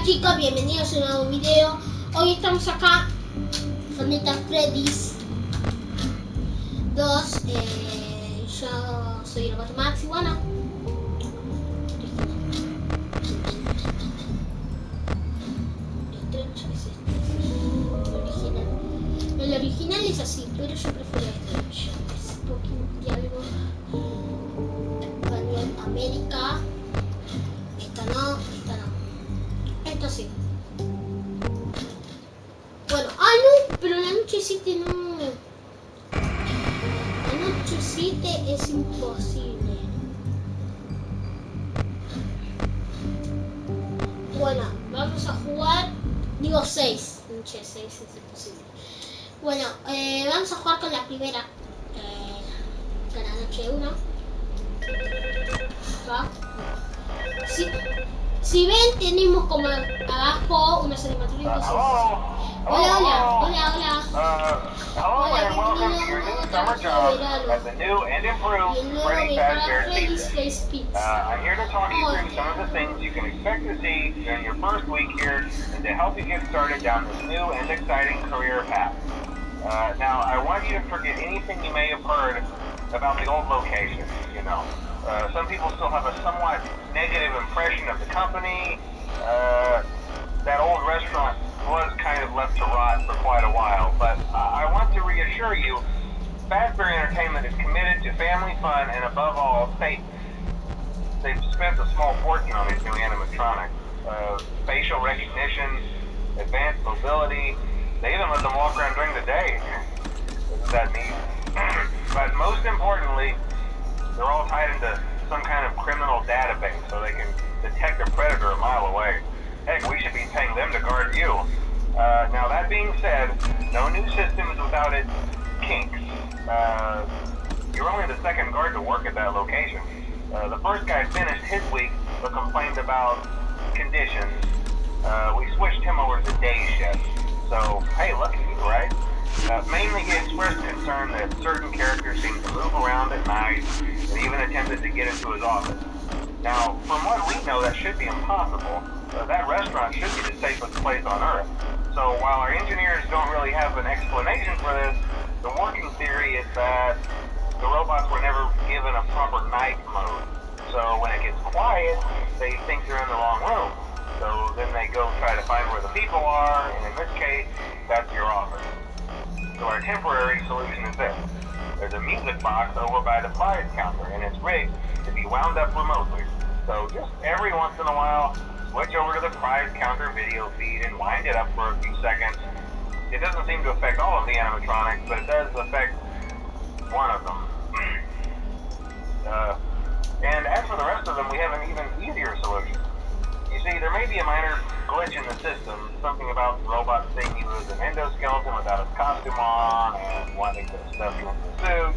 chicos, bienvenidos a un nuevo video. Hoy estamos acá con esta Freddy's 2. Yo soy robotmax y bueno, el original es así, pero yo prefiero este. Es un poquito de algo español, América. Esta no. Esto sí. Bueno, no, pero la noche 7 no. La noche 7 es imposible. Bueno, vamos a jugar. Digo 6. Noche 6 es imposible. Bueno, vamos a jugar con la primera. Con la noche 1. Acá. Sí. Si ven, tenemos como abajo unos animatronics. Hola. Hello and welcome to your new summer job at the new and improved Freddy Freddy's Pizza. I'm here to talk you through some of the things you can expect to see during your first week here and to help you get started down this new and exciting career path. Now, I want you to forget anything you may have heard about the old location, you know. Some people still have a somewhat negative impression of the company. That old restaurant was kind of left to rot for quite a while, but I want to reassure you, Fazbear Entertainment is committed to family fun and above all, safety. They've spent a small fortune on these new animatronics. Facial recognition, advanced mobility, they even let them walk around during the day. Isn't that neat? But most importantly, they're all tied into some kind of criminal database so they can detect a predator a mile away. Heck, we should be paying them to guard you. Now that being said, no new system is without its kinks. You're only the second guard to work at that location. The first guy finished his week but complained about conditions. We switched him over to day shift. So, hey, lucky you, right? Mainly he expressed concern that certain characters seem to move around at night and even attempted to get into his office. Now, from what we know, that should be impossible. That restaurant should be the safest place on Earth. So while our engineers don't really have an explanation for this, the working theory is that the robots were never given a proper night mode. So when it gets quiet, they think they're in the wrong room. So then they go try to find where the people are, and in this case, that's your office. So our temporary solution is this. There's a music box over by the prize counter, and it's rigged to be wound up remotely. So just every once in a while, switch over to the prize counter video feed and wind it up for a few seconds. It doesn't seem to affect all of the animatronics, but it does affect one of them. And as for the rest of them, we have an even easier solution. You see, there may be a minor glitch in the system, something about the robot seeing you as an endoskeleton without his costume on, and wanting to stuff you into a suit.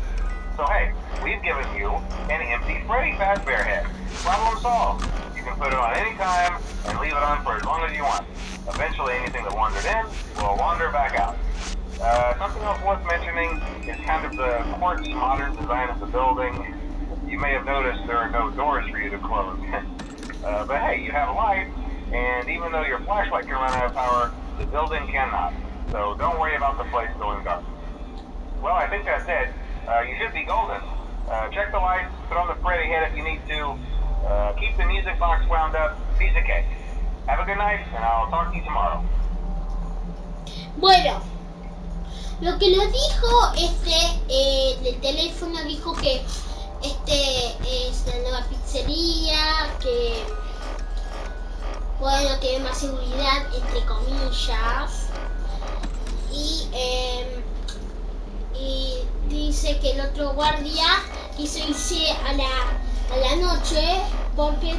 So hey, we've given you an empty Freddy Fazbear head. Problem solved. You can put it on any time and leave it on for as long as you want. Eventually anything that wandered in will wander back out. Something else worth mentioning is kind of the quirky modern design of the building. You may have noticed there are no doors for you to close. But hey, you have a light, and even though your flashlight can run out of power, the building cannot. So don't worry about the place going dark. Well, I think that's it. You should be golden. Check the lights, put on the Freddy head if you need to. Keep the music box wound up. Piece of cake. Have a good night, and I'll talk to you tomorrow. Bueno, lo que lo dijo del teléfono, dijo que es la nueva pizzería, que bueno, tiene más seguridad entre comillas, y dice que el otro guardia quiso irse a la noche porque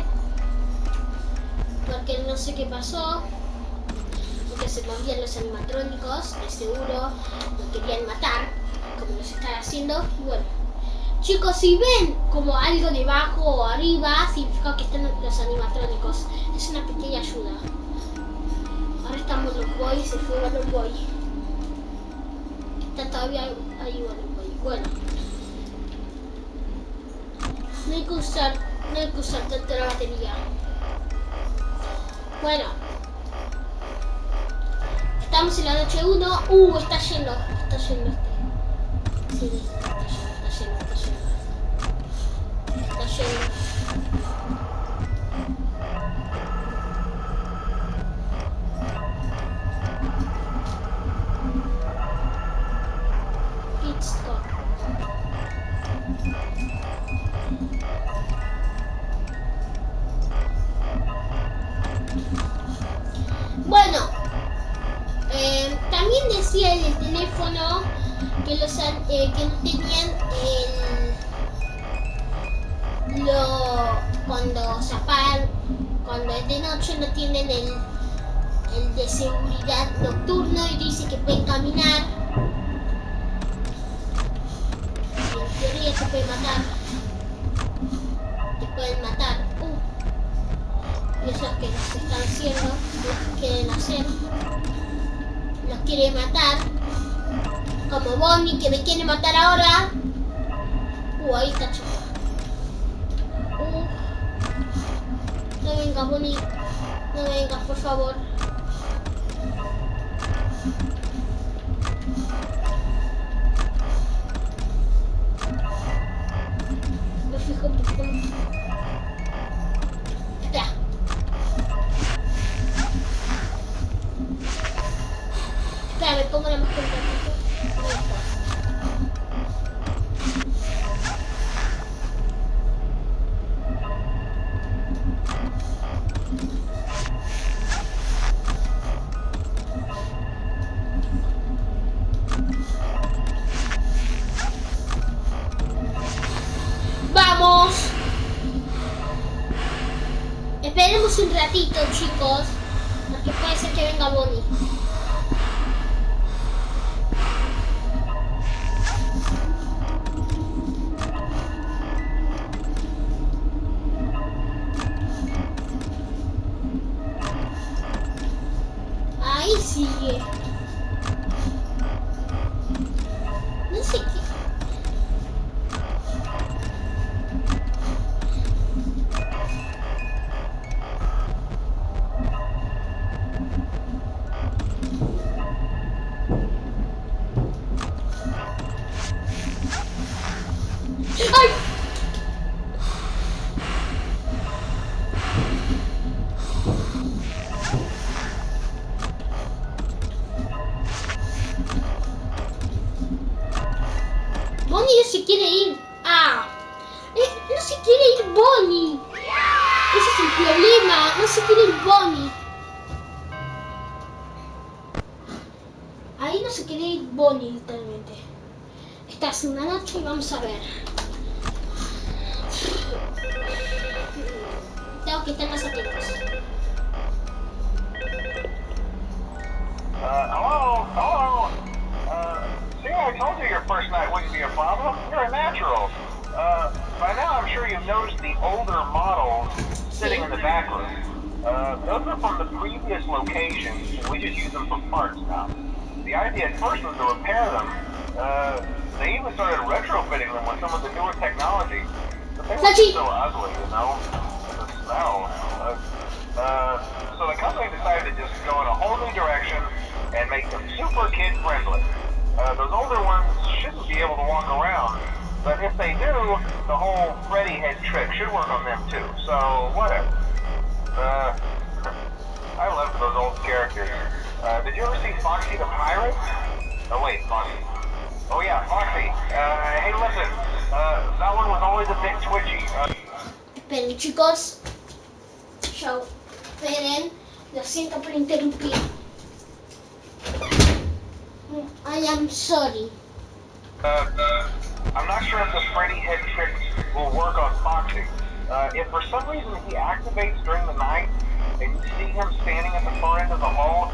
no sé qué pasó, porque se movían los animatrónicos, de seguro lo querían matar como los están haciendo. Y bueno, chicos, si ven como algo debajo o arriba, significa que están los animatrónicos. Es una pequeña ayuda. Ahora estamos los boys, se fue Balloon Boy. Está todavía ahí Balloon Boy. Bueno, no hay que usar tanto la batería. Bueno, Estamos en la noche 1. Está lleno. Está lleno este. Sí, está lleno. Está lleno. Pit stop. Bueno, también decía en el teléfono que no tenían cuando se apagan, cuando es de noche no tienen el de seguridad nocturno y dice que pueden caminar. Y en teoría se pueden matar. Te pueden matar. Y eso es que los están haciendo, los quieren hacer. Los quiere matar. Como Bonnie que me quiere matar ahora. Ahí está chico. No vengas, Bonnie. No vengas, por favor. Me fijo un poco. Ya. Espera, me pongo la máscara. ¡Vamos! Esperemos un ratito, chicos, porque puede ser que venga Bonnie. Ahí sigue. No sé qué. ¡Ay! Bonnie no se quiere ir. No se quiere ir Bonnie. Ese es el problema. No se quiere ir Bonnie. Ahí no se quiere ir Bonnie, literalmente. Esta es una noche y vamos a ver. Tengo que estar más atentos. Hello? See, I told you your first night wouldn't be a problem. You're a natural. By now I'm sure you've noticed the older models sitting in the back room. Those are from the previous locations. We just use them for parts now. The idea at first was to repair them. They even started retrofitting them with some of the newer technology. But they were so ugly, you know? The smell. So the company decided to just go in a whole new direction and make them super kid-friendly. Those older ones shouldn't be able to walk around. But if they do, the whole Freddy head trick should work on them too. So, whatever. I love those old characters. Did you ever see Foxy the Pirate? Oh wait, Foxy. Oh yeah, Foxy. Hey listen, that one was always a bit twitchy. Esperen, chicos. Chao. Esperen. Lo siento por interrumpir. I am sorry. I'm not sure if the Freddy head trick will work on Foxy. If for some reason he activates during the night, and you see him standing at the far end of the hall,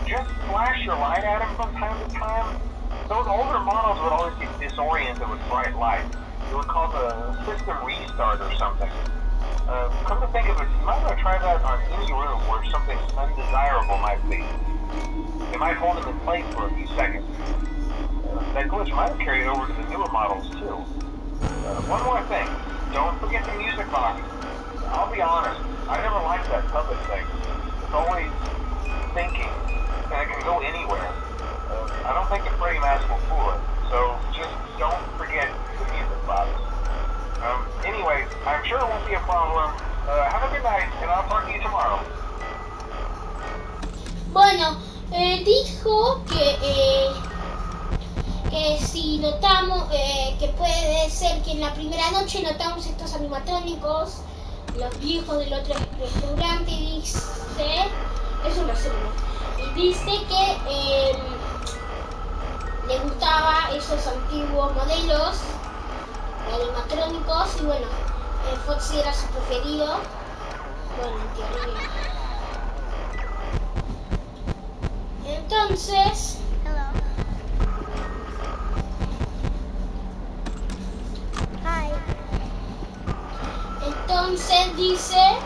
just flash your light at him from time to time. Those older models would always get disoriented with bright light. It would cause a system restart or something. Come to think of it, you might want to try that on any room where something undesirable might be. It might hold him in place for a few seconds. That glitch might have carried over to the newer models too. One more thing, don't forget the music box. I'll be honest, I never liked that puppet thing. It's always thinking, and it can go anywhere. I don't think the Freddy mask will fool it. So just don't forget the music box. Anyway, I'm sure it won't be a problem. Have a good night, and I'll talk to you tomorrow. Bueno, dijo que si notamos, que puede ser que en la primera noche notamos estos animatrónicos, los viejos del otro restaurante, dice, es un resumen, y dice que le gustaba esos antiguos modelos animatrónicos y bueno, Foxy era su preferido, bueno, en teoría. Entonces, entonces dice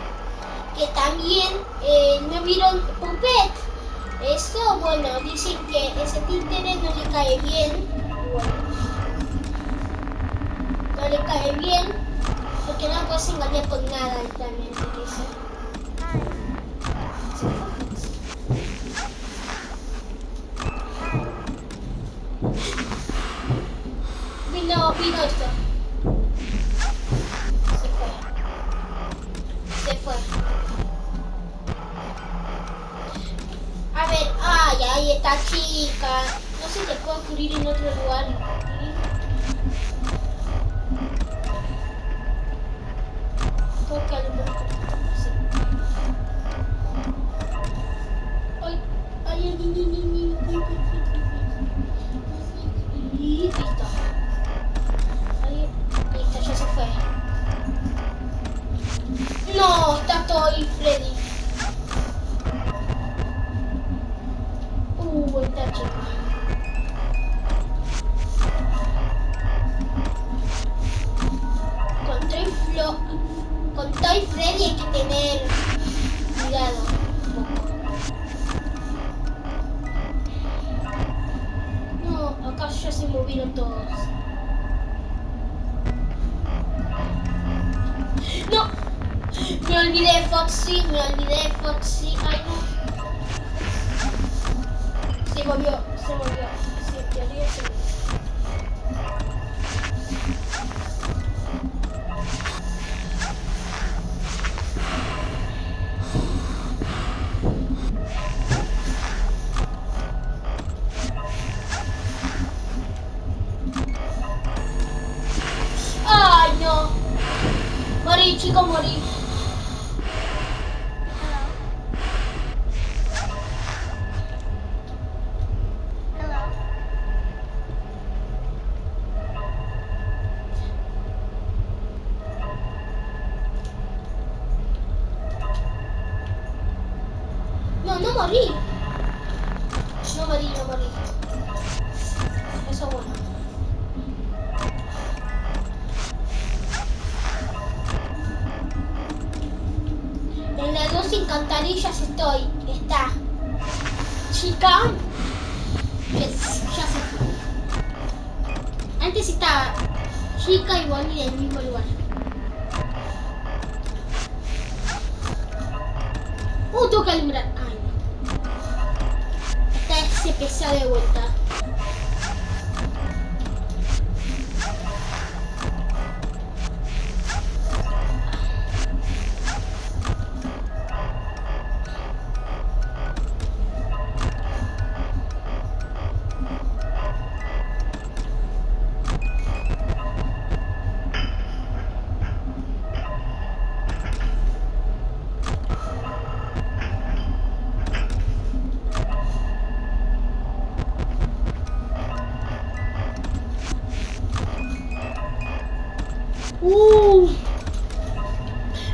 que también no vieron Puppet. Eso, bueno, dicen que ese títere no le cae bien. Bueno, no le cae bien porque no puedes engañar con nada, literalmente, dice. Vino esto. Se fue. A ver, ahí está chica. No se te puede ocurrir en otro lugar. Tócale un poco. Y listo. Listo, ya se fue. No, está todo ahí, Freddy. Está chica. Con Toy Freddy hay que tener cuidado un poco. No, acá ya se movieron todos. No, me olvidé de Foxy, Ay, no. Se volvió. Sí, en teoría se volvió. ¡Ay, no! Morí, chicos, morí. No morí. Eso bueno. En las dos alcantarillas estoy. Está chica. Que ya se fue. Antes estaba chica y Bonnie en el mismo lugar. Tengo que alumbrar. Ay, no. Está ese pesado de vuelta.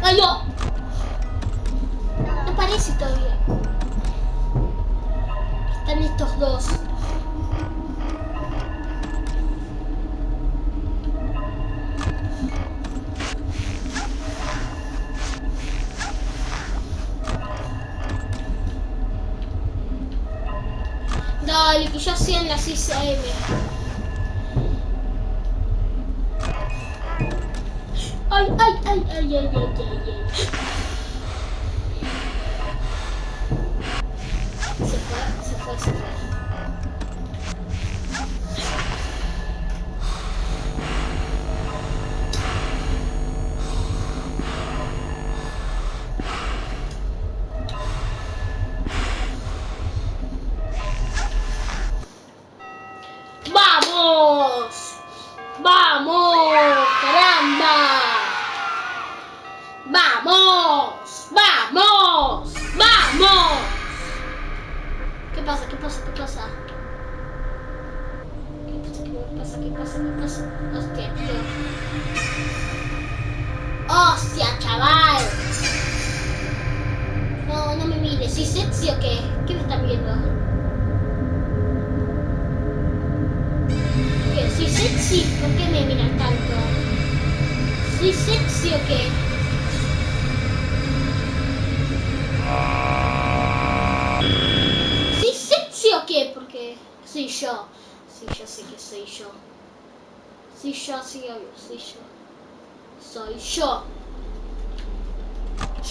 ¡Ay, no! No aparece todavía. Están estos dos. Dale, que ya sean las 6 AM. Ay. Se fue. ¿Soy sexy o qué? ¿Qué me están viendo? ¿Qué? ¿Soy sexy? ¿Por qué me miran tanto? ¿Soy sexy o qué? ¿Soy sexy o qué? Porque soy yo. Sí, yo sé que soy yo. Soy yo, sí, obvio, soy yo. Soy yo.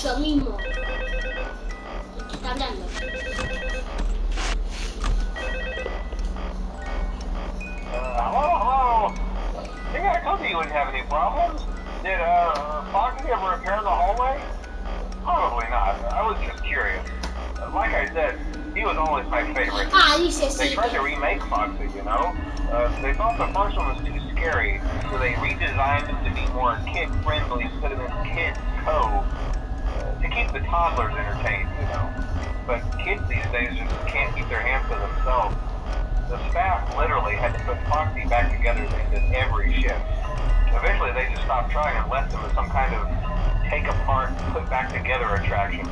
Yo mismo. ¿De qué está hablando? Hello? Hey, I told you you wouldn't have any problems. Did, Foxy ever appear in the hallway? Probably not. I was just curious. Like I said, he was always my favorite. Ah, dice They sí. tried to remake Foxy, you know? They thought the first one was too scary, so they redesigned him to be more kid-friendly, put him in Kids Cove, to keep the toddlers entertained, you know? But kids these days just can't keep their hands to themselves. The staff literally had to put Foxy back together in every shift. Eventually they just stopped trying and left him as some kind of take apart, put back together attraction.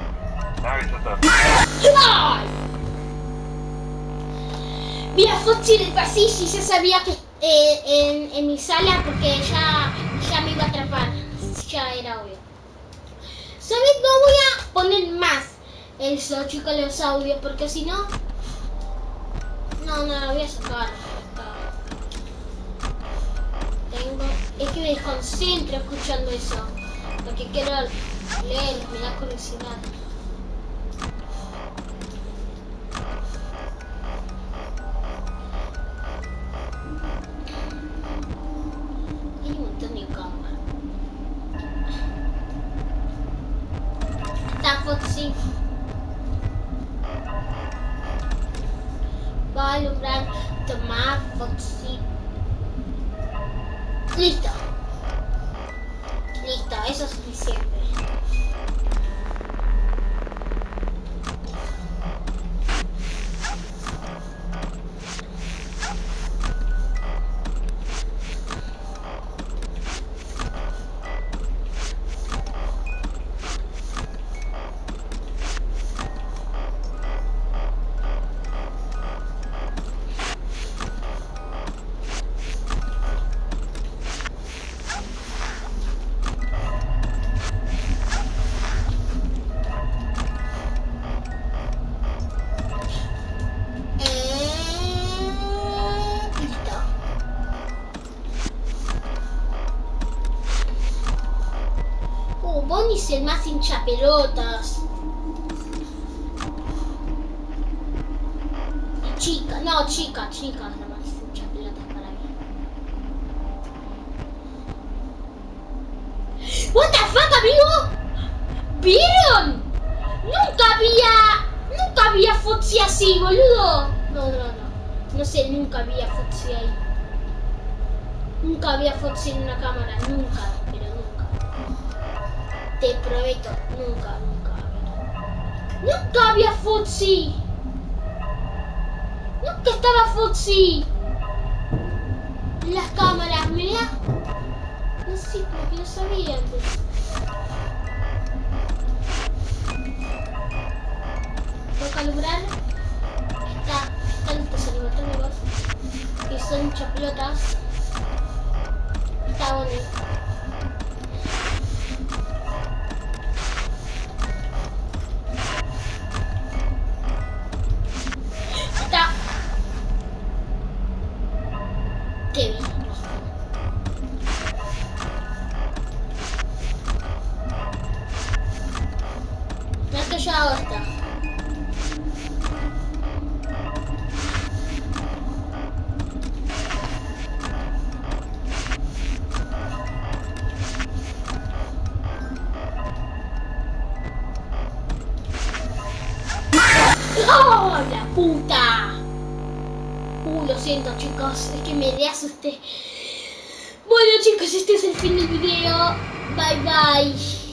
Now he's just a... ¡Ay! Vi a Foxy en el pasillo y ya sabía que en mi sala porque ya me iba a atrapar. Ya era obvio. ¿Sabes? No voy a poner más eso, chicos, los audios, porque si no... No, lo voy a sacar. Es que me desconcentro escuchando eso. Porque quiero leer, me da curiosidad. Hay un montón de cámaras. Está Foxy. Va a alumbrar, tomar Foxy. Listo. Listo, eso es suficiente. Bonnie es el más hinchapelotas. Chica, no, chica es la más hinchapelotas para mí. What the fuck, amigo? ¿Vieron? Nunca había Foxy así, boludo. No sé, nunca había Foxy ahí. Nunca había Foxy en una cámara, nunca, pero nunca. Te prometo, nunca. Nunca había Foxy. Nunca estaba Foxy en las cámaras, mira. No sé, porque no sabía antes. Tengo que alumbrar. Están estos animatrónicos que son chapelotas. Está bonito. Está. Qué bien. Ya que yo hago esto. ¡Oh, la puta! Lo siento, chicos, es que me asusté. Bueno, chicos, este es el fin del video. Bye bye.